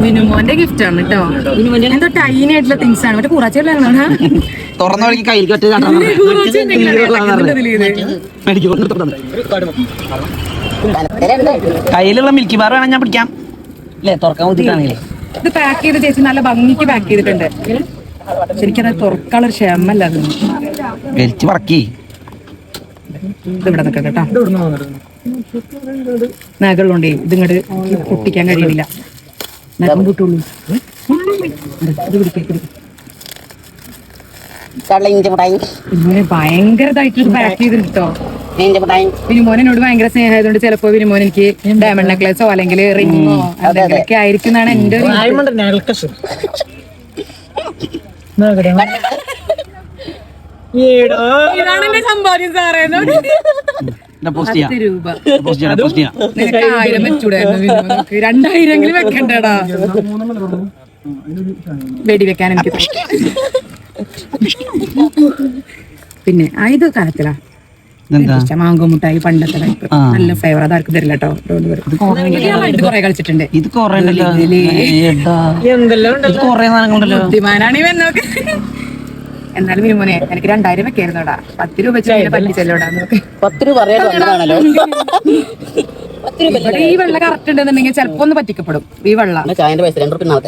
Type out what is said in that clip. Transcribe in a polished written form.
മിനുമോന്റെ gift ആണ് കേട്ടോ. എന്തോ ടൈനി ആയിട്ടുള്ള തിങ്സ് ആണ്. മറ്റേ കുറച്ചുള്ള തുറന്ന വഴിക്ക് കയ്യിൽ കയ്യിലുള്ള മിൽക്കി ബാർ വേണം ഞാൻ പിടിക്കാം അല്ലേ? തുറക്കാൻ ബുദ്ധിമുട്ടാണെങ്കിലേ ഇത് പാക്ക് ചെയ്ത് ചേച്ചി നല്ല ഭംഗിക്ക് പാക്ക് ചെയ്തിട്ടുണ്ട്. ശരിക്കും അത് തുറക്കാനുള്ള ക്ഷമല്ല. അത് വലിച്ചു പറക്കി ഇതിവിടെ നിൽക്കട്ടെ കേട്ടോ. നകളുണ്ടേ ഇതിങ്ങോട്ട് പൊട്ടിക്കാൻ കഴിയുന്നില്ല. നഖം പൊട്ടുള്ളൂ. ഇത് ഇങ്ങനെ ഭയങ്കരതായിട്ട് പാക്ക് ചെയ്തിട്ട് കേട്ടോ. വിനുമോനോട് ഭയങ്കര സ്നേഹമായതുകൊണ്ട് ചിലപ്പോ വിനുമോൻ എനിക്ക് ഡയമണ്ട് നെക്ലേസോ അല്ലെങ്കിൽ റിങ്ങോ എന്തെങ്കിലുമൊക്കെ ആയിരിക്കും എന്നാണ് എന്റെ ഒരു ഇതാണ് എന്റെ സമ്പാദ്യം സാറേ. 10 രൂപ നിനക്ക് 1000 വെച്ചൂടായിരുന്നു. 2000 വെക്കണ്ടടാ. വെടിവെക്കാൻ എനിക്ക് പിന്നെ ഇത് കാലത്തിലാ മാങ്കോ മുട്ടായി പണ്ടത്തെ ടൈപ്പ് നല്ല ഫ്ലേവർ. അതാർക്കും തരില്ല കേട്ടോ. കൊറേ കളിച്ചിട്ടുണ്ട്. ഇത് ബുദ്ധിമാനാണ് ഇവൻ. നോക്ക് എന്നാലും വിനുമോനെ എനിക്ക് 2000 വെക്കായിരുന്നോടാ. 10 രൂപ വെച്ച് പറ്റിച്ചല്ലോടാ. നോക്ക് 10 രൂപ ഈ വെള്ളം കറക്റ്റ് ഉണ്ടെന്നുണ്ടെങ്കിൽ ചിലപ്പോ ഒന്ന് പറ്റിക്കപ്പെടും. ഈ വെള്ളം ചായന്റെ പൈസ 2 രൂപ